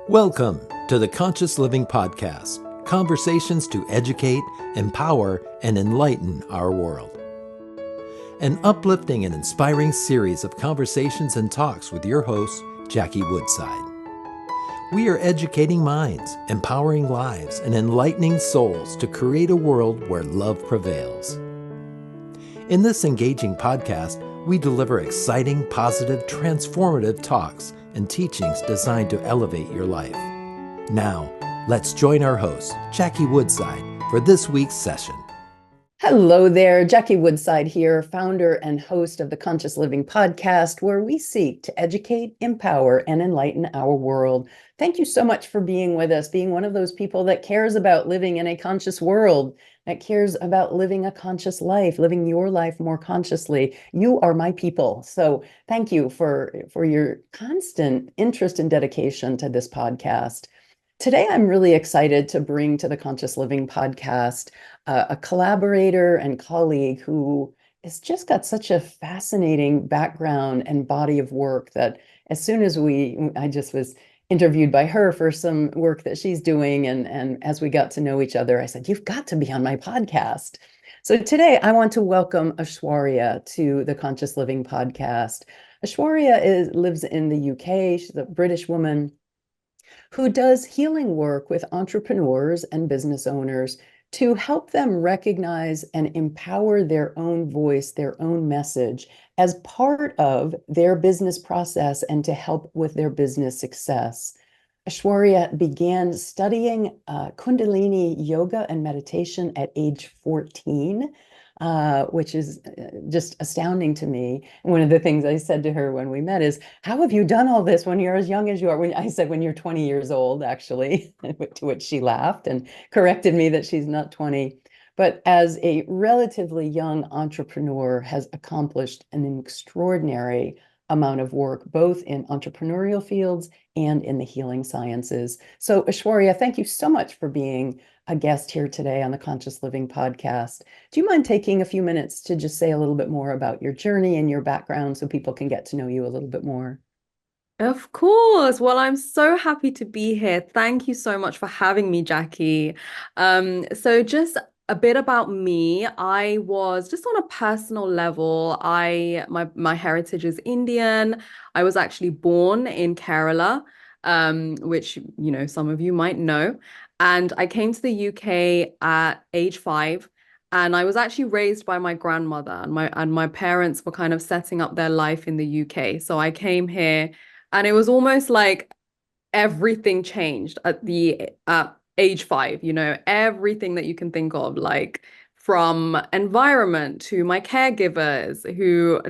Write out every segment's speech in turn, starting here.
Welcome to the Conscious Living Podcast, conversations to educate, empower, and enlighten our world. An uplifting and inspiring series of conversations and talks with your host, Jackie Woodside. We are educating minds, empowering lives, and enlightening souls to create a world where love prevails. In this engaging podcast, we deliver exciting, positive, transformative talks and teachings designed to elevate your life. Now, let's join our host, Jackie Woodside, for this week's session. Hello there, Jackie Woodside here, founder and host of the Conscious Living Podcast, where we seek to educate, empower, and enlighten our world. Thank you so much for being with us, being one of those people that cares about living in a conscious world, that cares about living a conscious life, living your life more consciously. You are my people. So thank you for your constant interest and dedication to this podcast. Today, I'm really excited to bring to the Conscious Living Podcast a collaborator and colleague who has just got such a fascinating background and body of work that as soon as I just was interviewed by her for some work that she's doing, and as we got to know each other, I said, "You've got to be on my podcast." So today, I want to welcome Aiswarya to the Conscious Living Podcast. Aiswarya lives in the UK. She's a British woman who does healing work with entrepreneurs and business owners to help them recognize and empower their own voice, their own message as part of their business process and to help with their business success. Aiswarya began studying Kundalini yoga and meditation at age 14, which is just astounding to me. And one of the things I said to her when we met is, "How have you done all this when you're as young as you are?" I said, "When you're 20 years old, actually," to which she laughed and corrected me that she's not 20. But as a relatively young entrepreneur, has accomplished an extraordinary amount of work, both in entrepreneurial fields and in the healing sciences. So Aiswarya, thank you so much for being a guest here today on the Conscious Living Podcast. Do you mind taking a few minutes to just say a little bit more about your journey and your background so people can get to know you a little bit more? Of course. Well, I'm so happy to be here. Thank you so much for having me, Jackie. So just a bit about me. I was just on a personal level. My heritage is Indian. I was actually born in Kerala, which some of you might know. And I came to the UK at age 5. And I was actually raised by my grandmother, and my parents were kind of setting up their life in the UK. So I came here. And it was almost like everything changed at age 5, everything that you can think of, like from environment to my caregivers,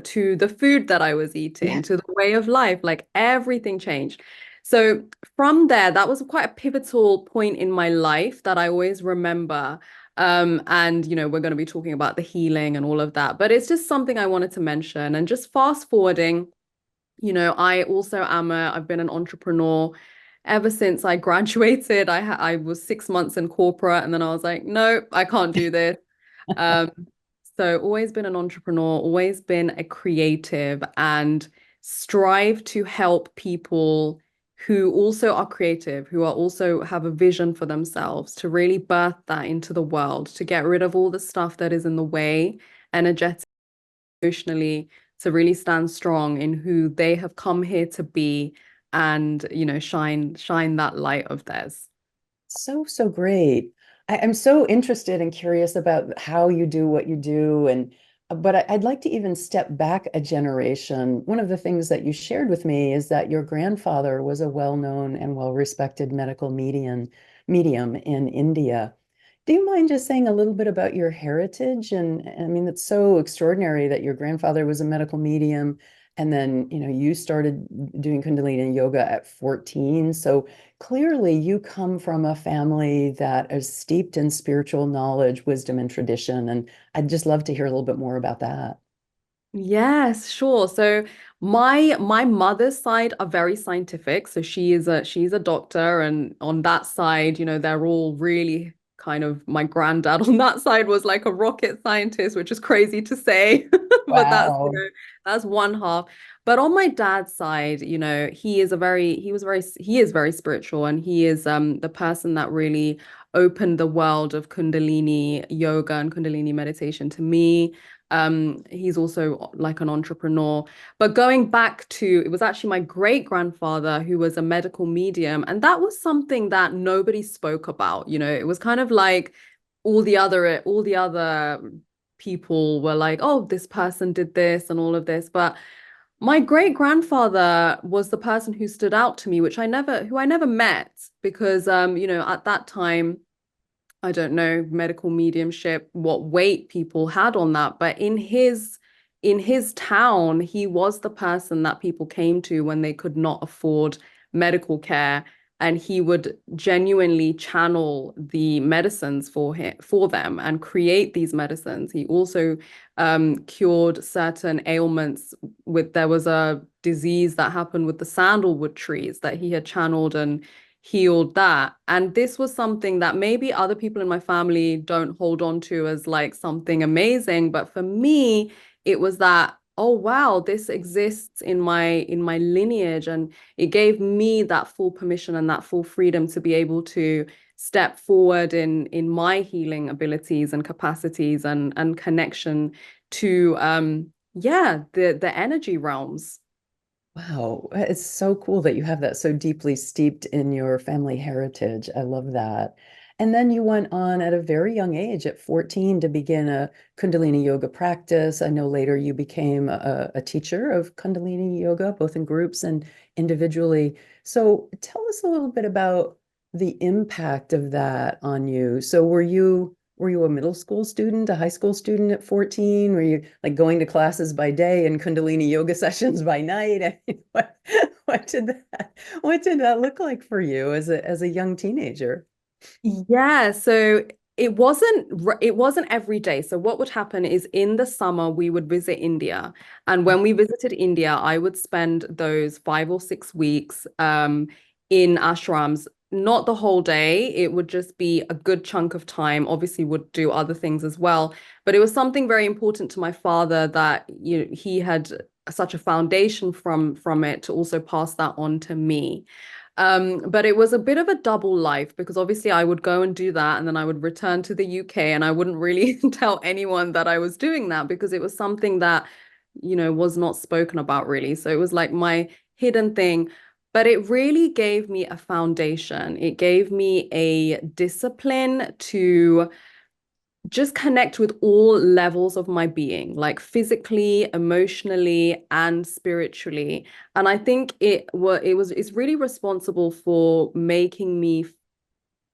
to the food that I was eating, to the way of life, like everything changed. So from there, that was quite a pivotal point in my life that I always remember. And we're going to be talking about the healing and all of that, but it's just something I wanted to mention. And just fast forwarding, I've been an entrepreneur ever since I graduated. I was 6 months in corporate, and then I was like, no, I can't do this. Um, so always been an entrepreneur, always been a creative, and strive to help people who also are creative, who are also have a vision for themselves, to really birth that into the world, to get rid of all the stuff that is in the way, energetically, emotionally, to really stand strong in who they have come here to be, and shine that light of theirs. So great. I'm so interested and curious about how you do what you do, but I'd like to even step back a generation. One of the things that you shared with me is that your grandfather was a well-known and well-respected medical medium in India. Do you mind just saying a little bit about your heritage? And I mean, it's so extraordinary that your grandfather was a medical medium, and then, you started doing Kundalini yoga at 14. So clearly you come from a family that is steeped in spiritual knowledge, wisdom, and tradition. And I'd just love to hear a little bit more about that. Yes, sure. So my mother's side are very scientific. So she's a doctor, and on that side, they're all really kind of, my granddad on that side was like a rocket scientist, which is crazy to say, but Wow. that's one half. But on my dad's side, he is he is very spiritual, and he is the person that really opened the world of Kundalini yoga and Kundalini meditation to me. He's also like an entrepreneur. But going back to, it was actually my great grandfather who was a medical medium, and that was something that nobody spoke about. It was kind of like all the other people were like, oh, this person did this and all of this. But my great grandfather was the person who stood out to me, who I never met because, at that time, I don't know, medical mediumship, what weight people had on that. But in his town, he was the person that people came to when they could not afford medical care. And he would genuinely channel the medicines for them and create these medicines. He also cured certain ailments there was a disease that happened with the sandalwood trees that he had channeled and healed that. And this was something that maybe other people in my family don't hold on to as like something amazing, but for me, it was that, oh wow, this exists in my lineage, and it gave me that full permission and that full freedom to be able to step forward in my healing abilities and capacities and connection to the energy realms. Wow, it's so cool that you have that so deeply steeped in your family heritage. I love that. And then you went on at a very young age, at 14, to begin a Kundalini yoga practice. I know later you became a teacher of Kundalini yoga, both in groups and individually. So tell us a little bit about the impact of that on you. So were you a middle school student, a high school student at 14? Were you like going to classes by day and Kundalini yoga sessions by night? I mean, what did that look like for you as a young teenager? Yeah, so it wasn't every day. So what would happen is in the summer we would visit India. And when we visited India, I would spend those 5 or 6 weeks in ashrams, not the whole day. It would just be a good chunk of time. Obviously would do other things as well. But it was something very important to my father that he had such a foundation from it to also pass that on to me. But it was a bit of a double life because obviously I would go and do that and then I would return to the UK and I wouldn't really tell anyone that I was doing that because it was something that, was not spoken about really. So it was like my hidden thing, but it really gave me a foundation. It gave me a discipline to just connect with all levels of my being, like physically, emotionally, and spiritually. And I think it's really responsible for making me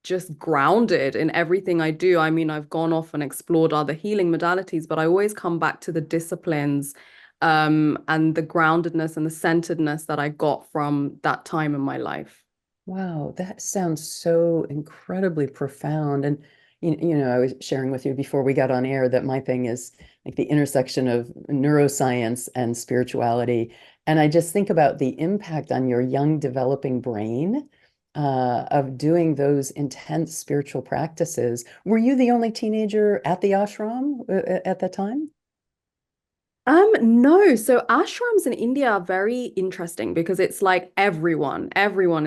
just grounded in everything I do. I mean, I've gone off and explored other healing modalities, but I always come back to the disciplines and the groundedness and the centeredness that I got from that time in my life. Wow, that sounds so incredibly profound. And I was sharing with you before we got on air that my thing is like the intersection of neuroscience and spirituality. And I just think about the impact on your young developing brain of doing those intense spiritual practices. Were you the only teenager at the ashram at that time? No. So ashrams in India are very interesting because it's like everyone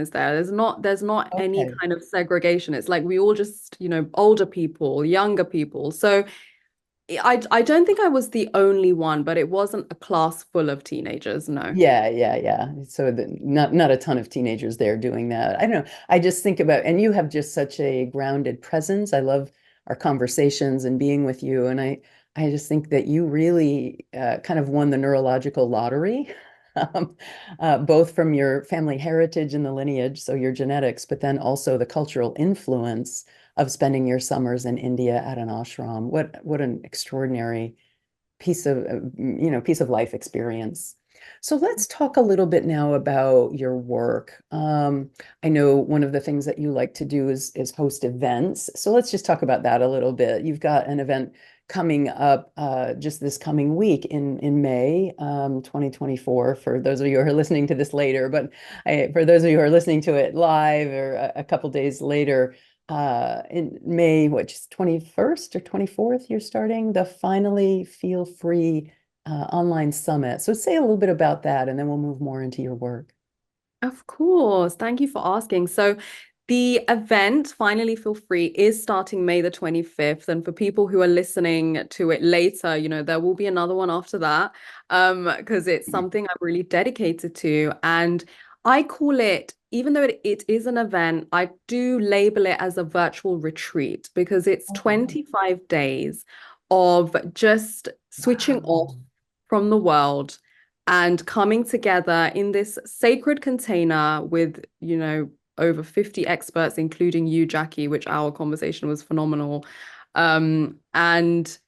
is there. There's not any Okay. kind of segregation. It's like we all just, older people, younger people. So I don't think I was the only one, but it wasn't a class full of teenagers, no. Yeah, yeah, yeah. So not a ton of teenagers there doing that. I don't know. I just think about, and you have just such a grounded presence. I love our conversations and being with you, and I just think that you really kind of won the neurological lottery, both from your family heritage and the lineage, so your genetics, but then also the cultural influence of spending your summers in India at an ashram. What an extraordinary piece of life experience. So let's talk a little bit now about your work. I know one of the things that you like to do is host events. So let's just talk about that a little bit. You've got an event coming up just this coming week in May 2024, for those of you who are listening to this later, but for those of you who are listening to it live or a couple days later, in May, which is 21st or 24th, you're starting the Finally Feel Free online summit. So say a little bit about that, and then we'll move more into your work. Of course. Thank you for asking. So the event, Finally Feel Free, is starting May the 25th. And for people who are listening to it later, there will be another one after that, because it's something I'm really dedicated to. And I call it, even though it is an event, I do label it as a virtual retreat because it's Oh, 25 days of just switching off wow. from the world and coming together in this sacred container with, over 50 experts, including you, Jackie, which our conversation was phenomenal. And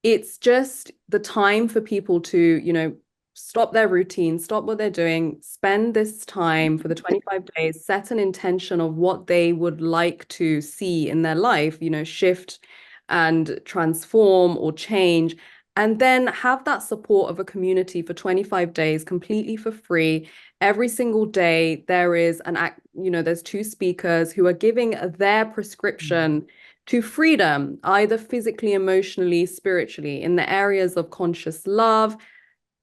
it's just the time for people to, stop their routine, stop what they're doing, spend this time for the 25 days, set an intention of what they would like to see in their life, shift and transform or change, and then have that support of a community for 25 days completely for free. Every single day, there is there's two speakers who are giving their prescription to freedom, either physically, emotionally, spiritually, in the areas of conscious love,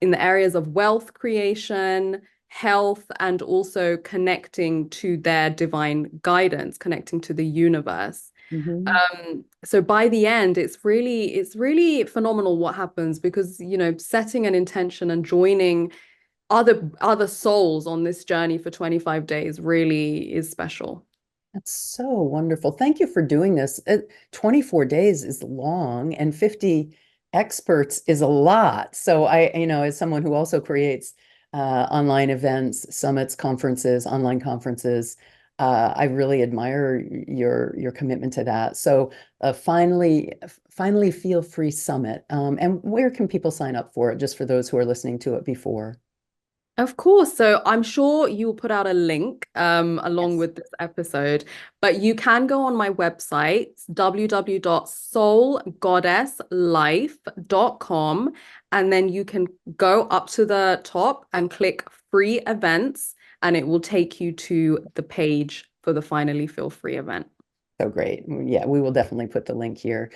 in the areas of wealth creation, health, and also connecting to their divine guidance, connecting to the universe. Mhm. So by the end, it's really phenomenal what happens because, setting an intention and joining other souls on this journey for 25 days really is special. That's so wonderful. Thank you for doing this. 24 days is long, and 50 experts is a lot. So as someone who also creates online events, summits, conferences, online conferences, I really admire your commitment to that. So finally feel free summit. And where can people sign up for it, just for those who are listening to it before? Of course. So I'm sure you'll put out a link along Yes. with this episode, but you can go on my website, www.soulgoddesslife.com, and then you can go up to the top and click free events, and it will take you to the page for the Finally Feel Free event. So great. Yeah, we will definitely put the link here.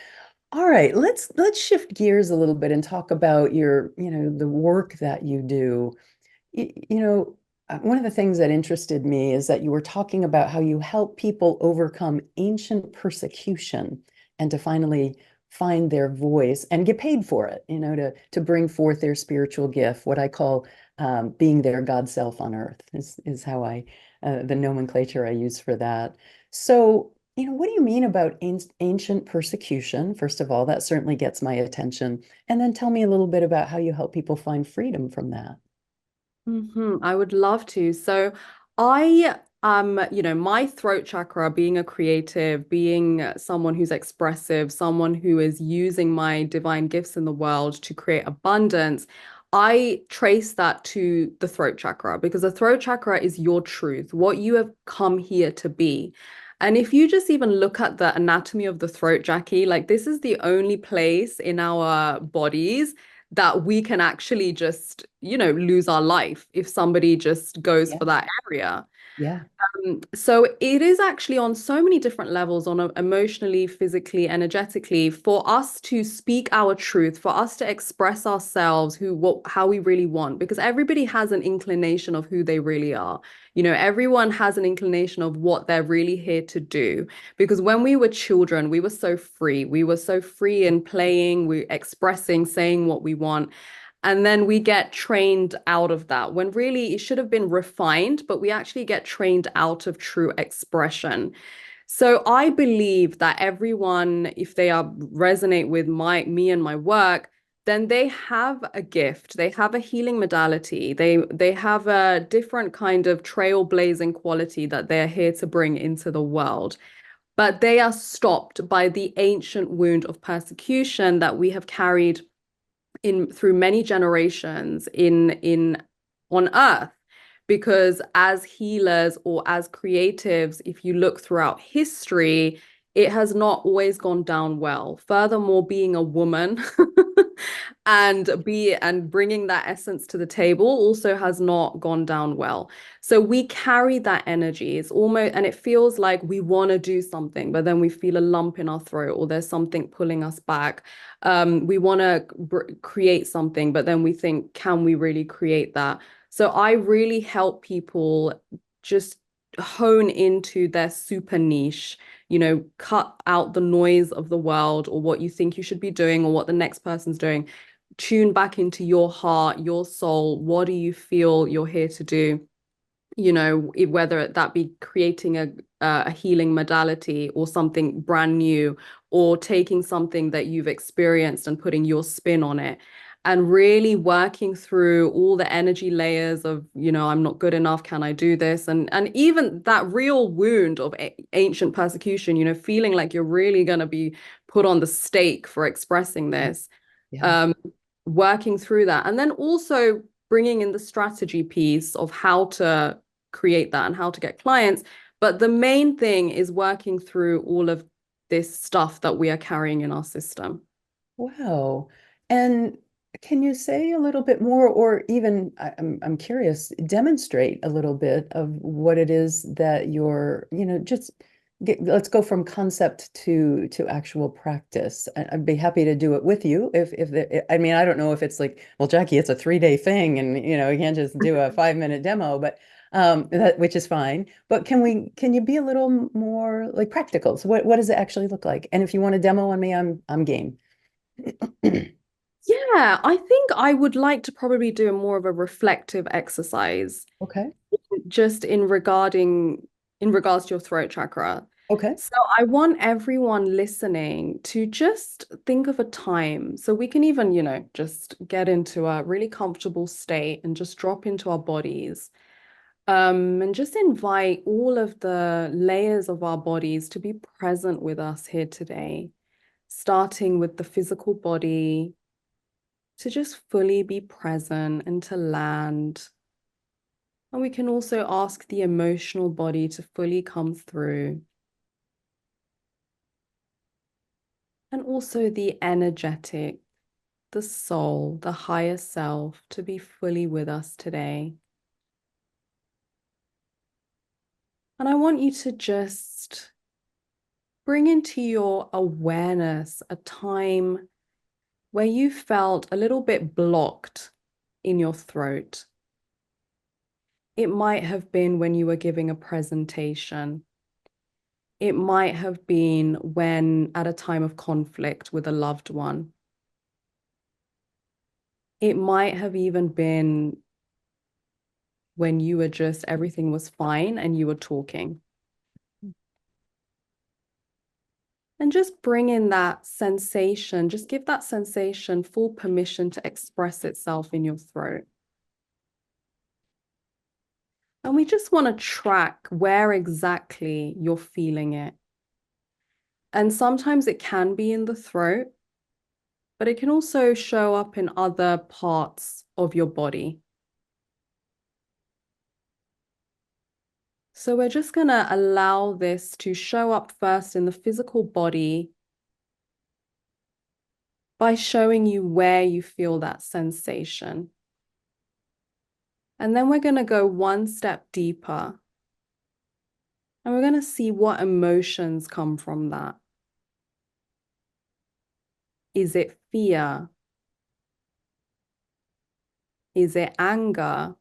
All right, let's shift gears a little bit and talk about the work that you do. One of the things that interested me is that you were talking about how you help people overcome ancient persecution and to finally find their voice and get paid for it, to bring forth their spiritual gift, what I call being their God self on earth is how the nomenclature I use for that. So, what do you mean about ancient persecution? First of all, that certainly gets my attention. And then tell me a little bit about how you help people find freedom from that. I would love to. So I my throat chakra, being a creative, being someone who's expressive, someone who is using my divine gifts in the world to create abundance, I trace that to the throat chakra because the throat chakra is your truth, what you have come here to be. And if you just even look at the anatomy of the throat, Jackie, like this is the only place in our bodies that we can actually just, lose our life if somebody just goes for Yes. that area. Yeah. So it is actually on so many different levels, on emotionally, physically, energetically, for us to speak our truth, for us to express ourselves, how we really want, because everybody has an inclination of who they really are. Everyone has an inclination of what they're really here to do. Because when we were children, we were so free. We were so free in playing, we expressing, saying what we want. And then we get trained out of that when really it should have been refined, but we actually get trained out of true expression. So I believe that everyone, if they are resonate with me and my work, then they have a gift, they have a healing modality, they have a different kind of trailblazing quality that they're here to bring into the world. But they are stopped by the ancient wound of persecution that we have carried in through many generations in on earth, because as healers or as creatives, if you look throughout history, it has not always gone down well. Furthermore, being a woman and bringing that essence to the table also has not gone down well. So we carry that energy. It's almost, and it feels like we want to do something, but then we feel a lump in our throat or there's something pulling us back. We want to create something, but then we think, can we really create that? So I really help people just hone into their super niche, cut out the noise of the world or what you think you should be doing or what the next person's doing. Tune back into your heart, your soul. What do you feel you're here to do? Whether that be creating a healing modality or something brand new, or taking something that you've experienced and putting your spin on it, and really working through all the energy layers of, I'm not good enough, can I do this? And even that real wound of ancient persecution, feeling like you're really going to be put on the stake for expressing this. Yeah. Working through that, and then also bringing in the strategy piece of how to create that and how to get clients. But the main thing is working through all of this stuff that we are carrying in our system. Wow. And can you say a little bit more, or even I'm curious, demonstrate a little bit of what it is that you're, just let's go from concept to actual practice. I'd be happy to do it with you I mean, I don't know if it's like, well, Jackie, it's a 3-day thing, and you can't just do a 5-minute demo, but which is fine. But can you be a little more like practical? So what does it actually look like? And if you want a demo on me, I'm game. Yeah, I think I would like to probably do more of a reflective exercise, Okay. just in regards to your throat chakra. Okay. So I want everyone listening to just think of a time. So we can even, just get into a really comfortable state and just drop into our bodies. And just invite all of the layers of our bodies to be present with us here today, starting with the physical body, to just fully be present and to land. And we can also ask the emotional body to fully come through. And also the energetic, the soul, the higher self to be fully with us today. And I want you to just bring into your awareness a time where you felt a little bit blocked in your throat. It might have been when you were giving a presentation. It might have been when at a time of conflict with a loved one. It might have even been when you were just, everything was fine and you were talking. And just bring in that sensation, just give that sensation full permission to express itself in your throat. And we just want to track where exactly you're feeling it. And sometimes it can be in the throat, but it can also show up in other parts of your body. So we're just going to allow this to show up first in the physical body by showing you where you feel that sensation. And then we're going to go one step deeper. And we're going to see what emotions come from that. Is it fear? Is it anger?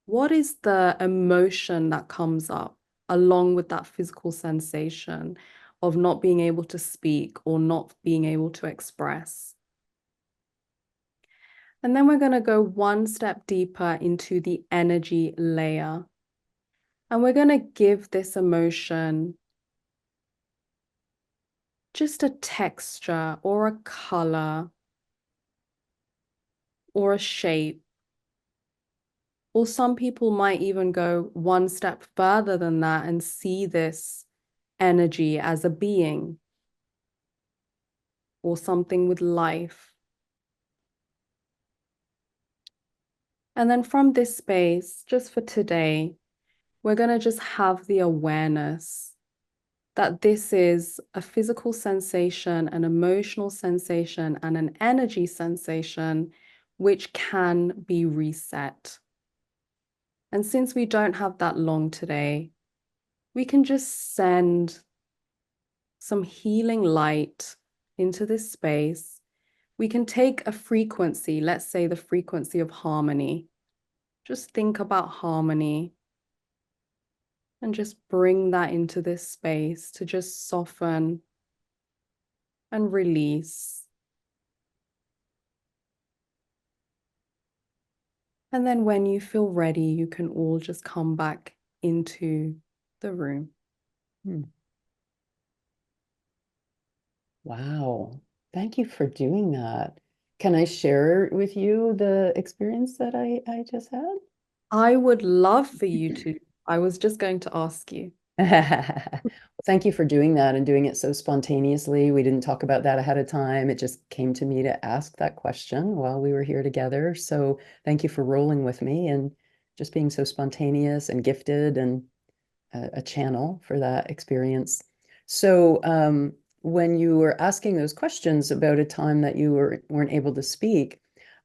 What is the emotion that comes up along with that physical sensation of not being able to speak or not being able to express? And then we're going to go one step deeper into the energy layer. And we're going to give this emotion just a texture or a color or a shape. Or some people might even go one step further than that and see this energy as a being or something with life. And then from this space, just for today, we're going to just have the awareness that this is a physical sensation, an emotional sensation, and an energy sensation which can be reset. And since we don't have that long today, we can just send some healing light into this space. We can take a frequency, let's say the frequency of harmony. Just think about harmony and just bring that into this space to just soften and release. And then when you feel ready, you can all just come back into the room. Wow. Thank you for doing that. Can I share with you the experience that I just had? I would love for you to. I was just going to ask you. Thank you for doing that and doing it so spontaneously. We didn't talk about that ahead of time. It just came to me to ask that question while we were here together. So thank you for rolling with me and just being so spontaneous and gifted and a channel for that experience. So when you were asking those questions about a time that you weren't able to speak,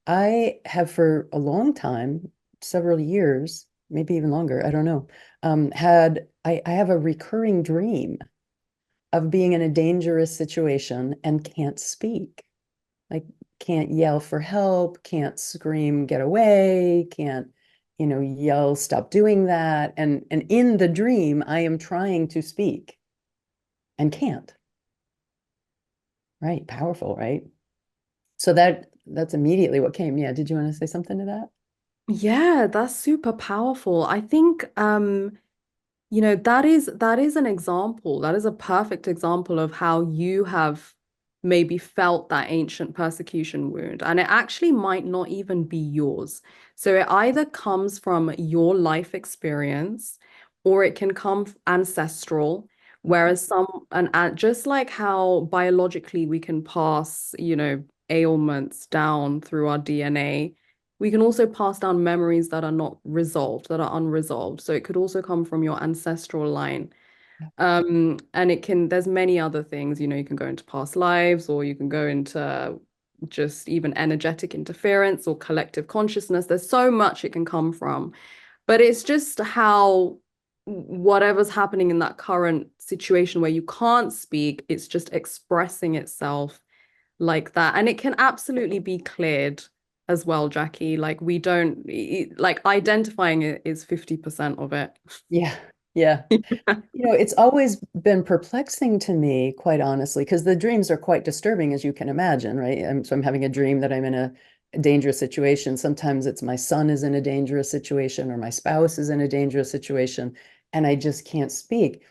I have for a long time, several years, maybe even longer, I don't know, I have a recurring dream of being in a dangerous situation and can't speak. Like can't yell for help, can't scream, get away, can't, yell, stop doing that. And in the dream, I am trying to speak and can't. Right. Powerful, right? So that's immediately what came. Yeah. Did you want to say something to that? Yeah, that's super powerful. I think that is an example. That is a perfect example of how you have maybe felt that ancient persecution wound. And it actually might not even be yours. So it either comes from your life experience or it can come ancestral. Whereas and just like how biologically we can pass, ailments down through our DNA, we can also pass down memories that are not resolved, that are unresolved. So it could also come from your ancestral line. And there's many other things, you can go into past lives, or you can go into just even energetic interference or collective consciousness. There's so much it can come from. But it's just how whatever's happening in that current situation where you can't speak, it's just expressing itself like that. And it can absolutely be cleared as well, Jackie. Like we don't like identifying it is 50% of it. Yeah. Yeah. It's always been perplexing to me, quite honestly, because the dreams are quite disturbing, as you can imagine, right? So I'm having a dream that I'm in a dangerous situation. Sometimes it's my son is in a dangerous situation or my spouse is in a dangerous situation, and I just can't speak.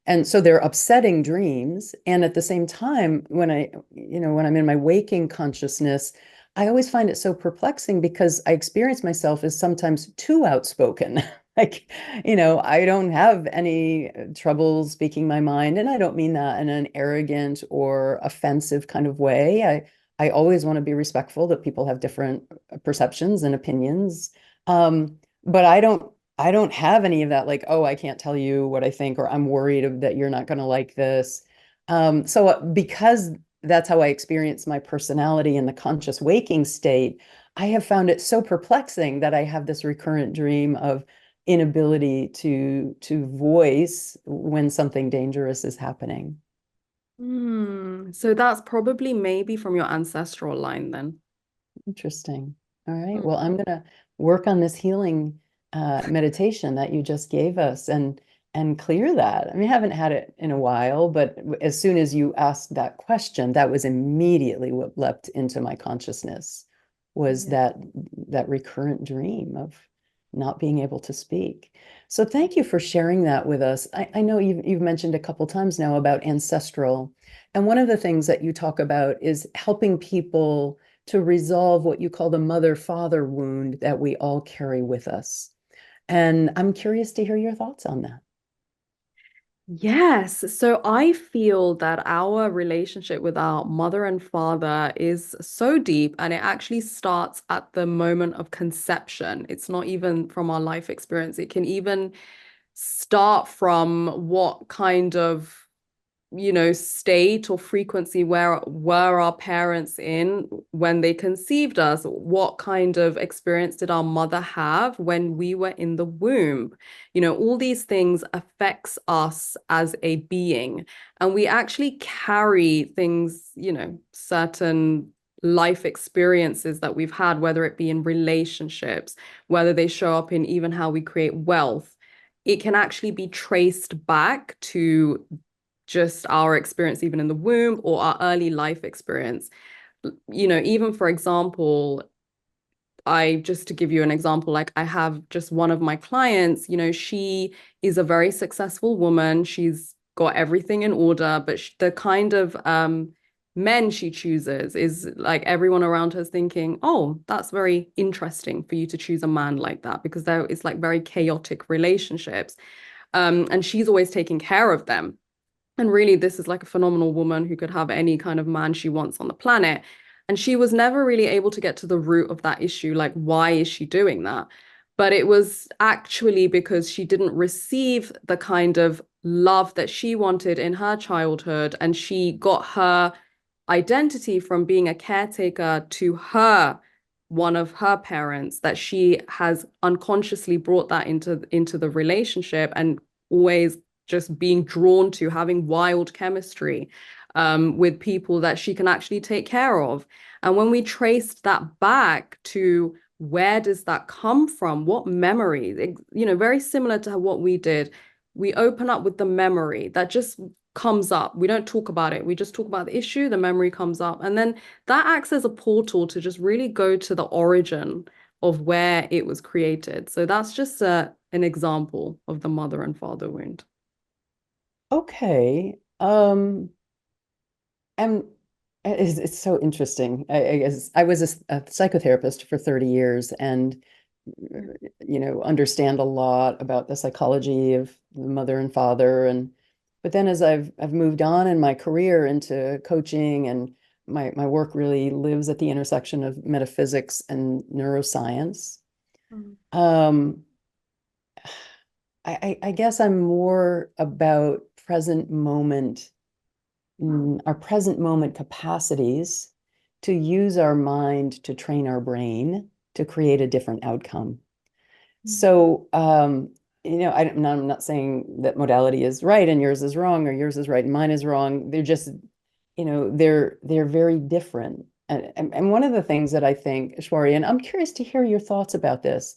And so they're upsetting dreams. And at the same time, when I'm in my waking consciousness, I always find it so perplexing because I experience myself as sometimes too outspoken. Like, I don't have any trouble speaking my mind, and I don't mean that in an arrogant or offensive kind of way. I always want to be respectful that people have different perceptions and opinions. But I don't have any of that, like, oh, I can't tell you what I think, or I'm worried that you're not going to like this. So because that's how I experience my personality in the conscious waking state, I have found it so perplexing that I have this recurrent dream of inability to voice when something dangerous is happening. So that's probably maybe from your ancestral line then. Interesting. All right. Well, I'm going to work on this healing meditation that you just gave us and clear that. I mean, I haven't had it in a while, but as soon as you asked that question, that was immediately what leapt into my consciousness was that recurrent dream of not being able to speak. So thank you for sharing that with us. I know you've mentioned a couple times now about ancestral, and one of the things that you talk about is helping people to resolve what you call the mother-father wound that we all carry with us. And I'm curious to hear your thoughts on that. Yes. So I feel that our relationship with our mother and father is so deep, and it actually starts at the moment of conception. It's not even from our life experience. It can even start from what kind of state or frequency where were our parents in when they conceived us? What kind of experience did our mother have when we were in the womb? All these things affects us as a being, and we actually carry things, certain life experiences that we've had, whether it be in relationships, whether they show up in even how we create wealth. It can actually be traced back to just our experience even in the womb or our early life experience. Even for example, just to give you an example, like I have just one of my clients, she is a very successful woman. She's got everything in order, but the kind of men she chooses is like everyone around her is thinking, oh, that's very interesting for you to choose a man like that, because it's like very chaotic relationships. And she's always taking care of them. And really, this is like a phenomenal woman who could have any kind of man she wants on the planet. And she was never really able to get to the root of that issue. Like, why is she doing that? But it was actually because she didn't receive the kind of love that she wanted in her childhood. And she got her identity from being a caretaker to one of her parents, that she has unconsciously brought that into the relationship, and always just being drawn to having wild chemistry with people that she can actually take care of. And when we traced that back to where does that come from, what memory, very similar to what we did, we open up with the memory that just comes up. We don't talk about it. We just talk about the issue, the memory comes up. And then that acts as a portal to just really go to the origin of where it was created. So that's just an example of the mother and father wound. Okay. And it's so interesting. I guess I was a psychotherapist for 30 years and, understand a lot about the psychology of the mother and father. But then as I've moved on in my career into coaching, and my work really lives at the intersection of metaphysics and neuroscience. Mm. I guess I'm more about present moment, our present moment capacities to use our mind to train our brain to create a different outcome. So, I'm not saying that modality is right and yours is wrong, or yours is right and mine is wrong. They're just, they're very different. And one of the things that I think, Aiswarya, and I'm curious to hear your thoughts about this,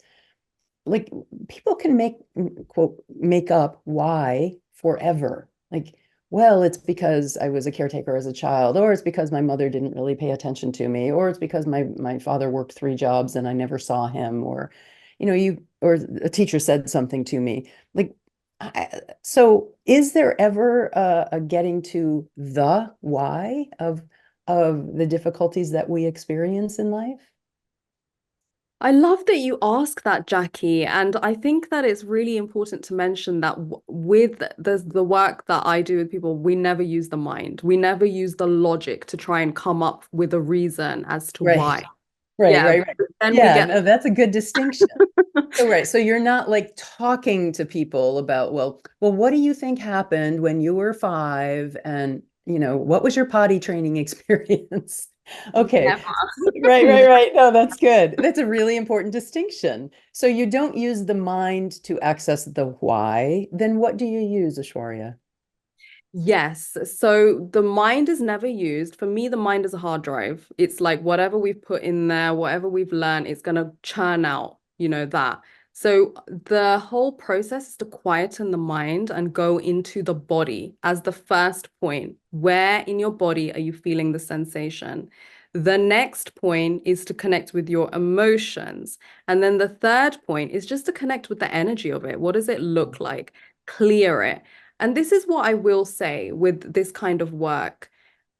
like people can make up why forever. Like, well, it's because I was a caretaker as a child, or it's because my mother didn't really pay attention to me, or it's because my father worked 3 jobs and I never saw him, or or a teacher said something to me. Like, so is there ever a getting to the why of the difficulties that we experience in life? I love that you ask that, Jackie. And I think that it's really important to mention that with the work that I do with people, we never use the mind. We never use the logic to try and come up with a reason as to why. Right. Then no, that's a good distinction. So you're not like talking to people about, well, what do you think happened when you were 5? And, what was your potty training experience? Okay. Right. No, that's good. That's a really important distinction. So you don't use the mind to access the why. Then what do you use, Aiswarya? Yes. So the mind is never used. For me, the mind is a hard drive. It's like whatever we've put in there, whatever we've learned, it's going to churn out, that. So the whole process is to quieten the mind and go into the body as the first point. Where in your body are you feeling the sensation? The next point is to connect with your emotions. And then the third point is just to connect with the energy of it. What does it look like? Clear it. And this is what I will say with this kind of work.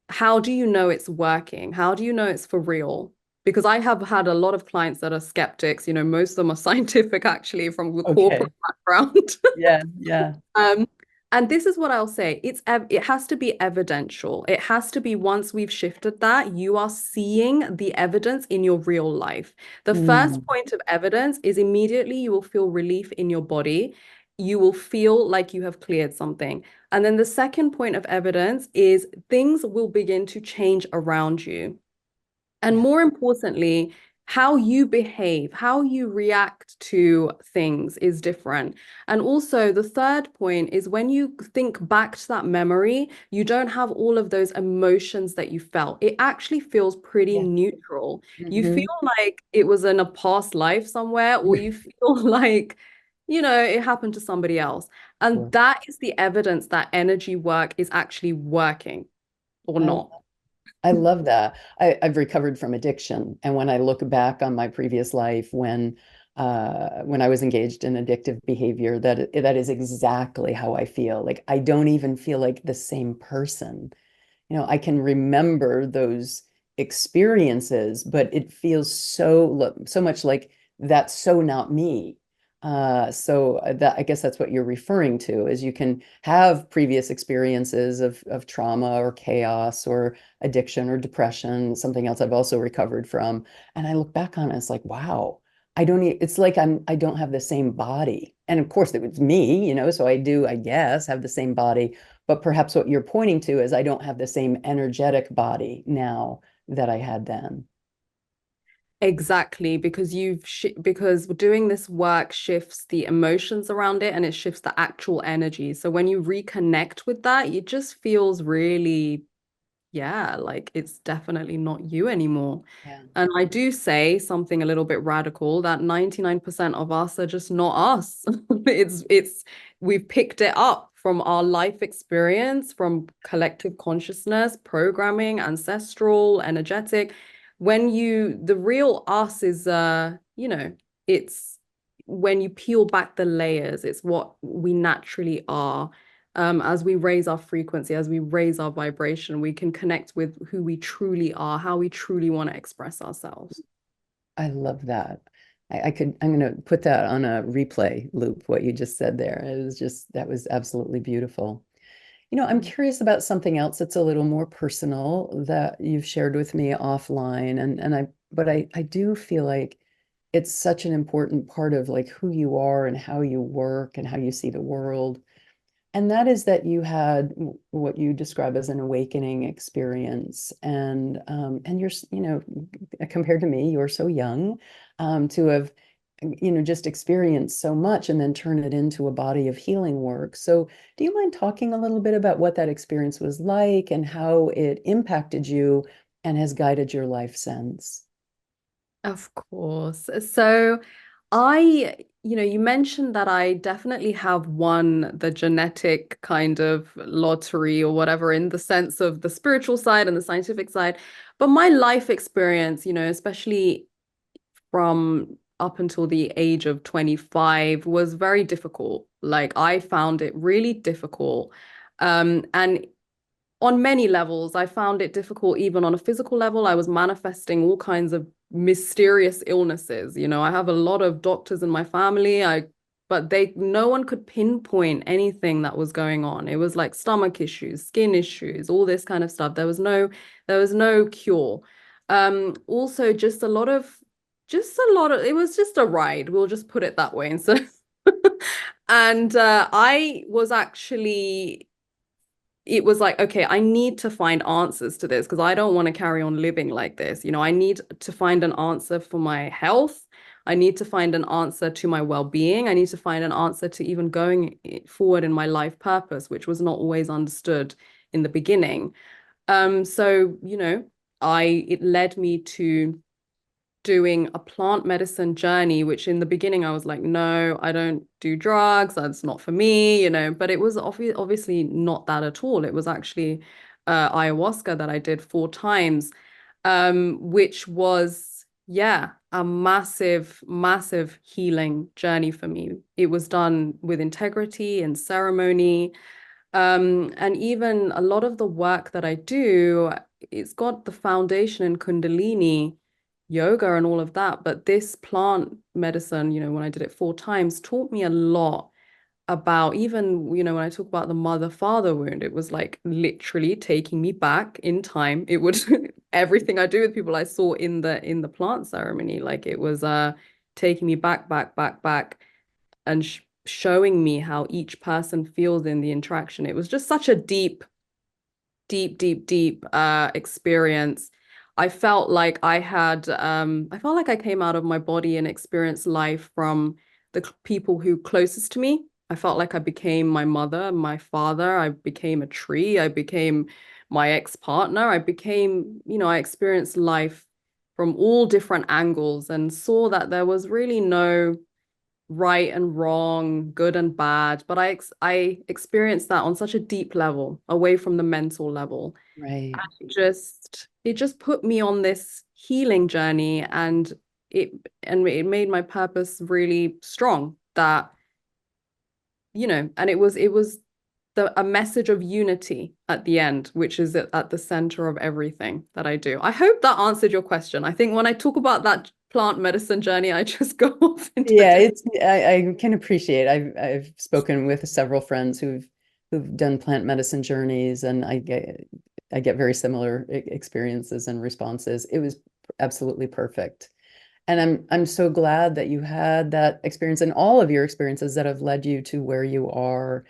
How do you know it's working? How do you know it's for real? Because I have had a lot of clients that are skeptics. Most of them are scientific, actually, from the corporate background. Yeah. And this is what I'll say. It has to be evidential. It has to be, once we've shifted that, you are seeing the evidence in your real life. The first point of evidence is immediately you will feel relief in your body. you will feel like you have cleared something. And then the second point of evidence is things will begin to change around you. And Yeah. more importantly, how you behave, how you react to things is different. And also, the third point is when you think back to that memory, you don't have all of those emotions that you felt. It actually feels pretty Yeah. neutral. You Hmm. feel like it was in a past life somewhere, or you feel like, it happened to somebody else. And Sure. that is the evidence that energy work is actually working or I not. I love that. I've recovered from addiction, and when I look back on my previous life, when I was engaged in addictive behavior, that is exactly how I feel. Like I don't even feel like the same person. I can remember those experiences, but it feels so much like that's so not me. So that I guess that's what you're referring to, is you can have previous experiences of trauma or chaos or addiction or depression, something else I've also recovered from. And I look back on it, it's like, wow, it's like I don't have the same body. And of course it was me, so I do, I guess, have the same body, but perhaps what you're pointing to is I don't have the same energetic body now that I had then. Exactly, because because doing this work shifts the emotions around it and it shifts the actual energy. So when you reconnect with that, it just feels really, yeah, like it's definitely not you anymore. Yeah. And I do say something a little bit radical that 99% of us are just not us. We've picked it up from our life experience, from collective consciousness, programming, ancestral, energetic. The real us is, it's when you peel back the layers, it's what we naturally are. As we raise our frequency, as we raise our vibration, we can connect with who we truly are, how we truly want to express ourselves. I love that. I'm going to put that on a replay loop, what you just said there. That was absolutely beautiful. I'm curious about something else that's a little more personal that you've shared with me offline. But I do feel like it's such an important part of like who you are and how you work and how you see the world. And that is that you had what you describe as an awakening experience, and compared to me, you're so young, to have, just experienced so much and then turn it into a body of healing work. So, do you mind talking a little bit about what that experience was like and how it impacted you and has guided your life since? Of course. So you mentioned that I definitely have won the genetic kind of lottery or whatever in the sense of the spiritual side and the scientific side. But my life experience, especially from up until the age of 25 was very difficult. Like I found it really difficult. And on many levels, I found it difficult even on a physical level. I was manifesting all kinds of mysterious illnesses. I have a lot of doctors in my family. But no one could pinpoint anything that was going on. It was like stomach issues, skin issues, all this kind of stuff. There was no cure. Also it was just a ride. We'll just put it that way. And so, and I was actually it was like, okay, I need to find answers to this because I don't want to carry on living like this. I need to find an answer for my health. I need to find an answer to my well-being. I need to find an answer to even going forward in my life purpose, which was not always understood in the beginning. So, it led me to doing a plant medicine journey, which in the beginning I was like, no, I don't do drugs. That's not for me, but it was obviously not that at all. It was actually ayahuasca that I did 4 times, which was, yeah, a massive, massive healing journey for me. It was done with integrity and ceremony. And even a lot of the work that I do, it's got the foundation in Kundalini yoga and all of that. But this plant medicine, when I did it 4 times, taught me a lot about even, when I talk about the mother-father wound, it was like literally taking me back in time. It would everything I do with people I saw in the plant ceremony, like it was taking me back, back, back, back and showing me how each person feels in the interaction. It was just such a deep experience. I felt like I came out of my body and experienced life from the people who closest to me. I felt like I became my mother, my father. I became a tree. I became my ex-partner. I experienced life from all different angles and saw that there was really no right and wrong, good and bad. But I experienced that on such a deep level, away from the mental level. Right. It just put me on this healing journey, and it made my purpose really strong. That, and it was a message of unity at the end, which is at the center of everything that I do. I hope that answered your question. I think when I talk about that plant medicine journey, I just go off into Yeah, I can appreciate. I've spoken with several friends who've done plant medicine journeys, and I get very similar experiences and responses. It was absolutely perfect. And I'm so glad that you had that experience and all of your experiences that have led you to where you are.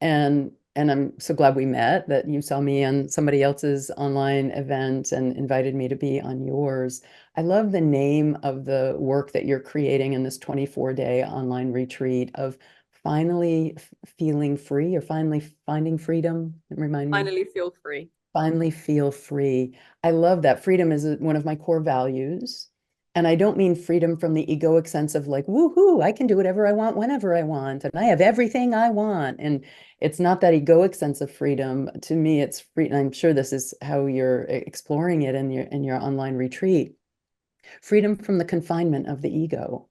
And I'm so glad we met, that you saw me on somebody else's online event and invited me to be on yours. I love the name of the work that you're creating in this 24-day online retreat of finally feeling free, or finally finding freedom. Remind me. finally feel free. Finally feel free. I love that. Freedom is one of my core values. And I don't mean freedom from the egoic sense of like, woohoo, I can do whatever I want, whenever I want, and I have everything I want. And it's not that egoic sense of freedom. To me, it's free. And I'm sure this is how you're exploring it in your online retreat. Freedom from the confinement of the ego,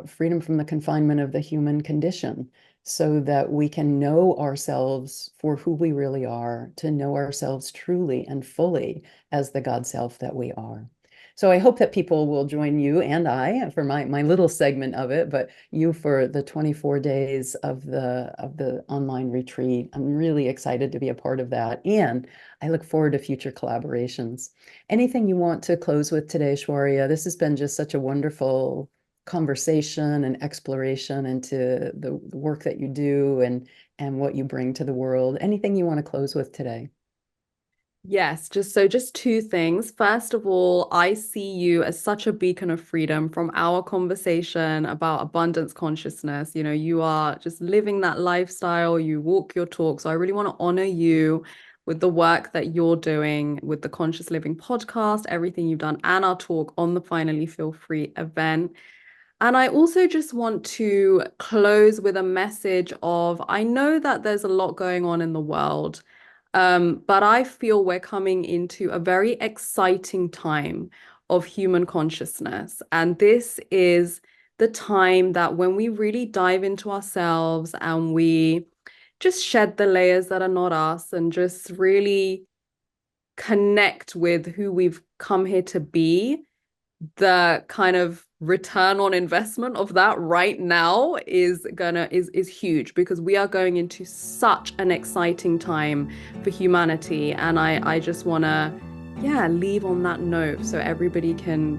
freedom from the confinement of the human condition, so that we can know ourselves for who we really are, to know ourselves truly and fully as the God self that we are. So I hope that people will join you and I for my little segment of it, but you for the 24 days of the online retreat. I'm really excited to be a part of that, and I look forward to future collaborations. Anything you want to close with today, Aiswarya? This has been just such a wonderful conversation and exploration into the work that you do and what you bring to the world. Anything you want to close with today? Yes, just two things. First of all, I see you as such a beacon of freedom from our conversation about abundance consciousness. You are just living that lifestyle, you walk your talk. So I really want to honor you with the work that you're doing with the Conscious Living podcast, everything you've done, and our talk on the Finally Feel Free event. And I also just want to close with a message of, I know that there's a lot going on in the world, but I feel we're coming into a very exciting time of human consciousness. And this is the time that when we really dive into ourselves and we just shed the layers that are not us and just really connect with who we've come here to be, the kind of return on investment of that right now is huge, because we are going into such an exciting time for humanity. And I just want to leave on that note so everybody can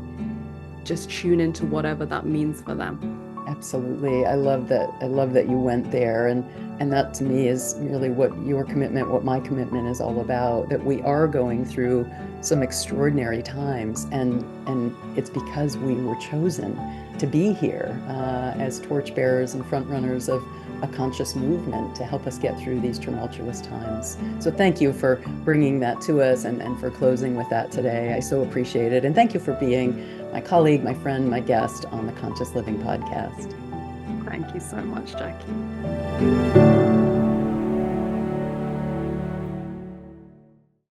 just tune into whatever that means for them. Absolutely. I love that you went there, and that to me is really what my commitment is all about, that we are going through some extraordinary times, and it's because we were chosen to be here as torchbearers and front runners of a conscious movement to help us get through these tumultuous times. So thank you for bringing that to us and for closing with that today. I so appreciate it. And thank you for being my colleague, my friend, my guest on the Conscious Living podcast. Thank you so much, Jackie.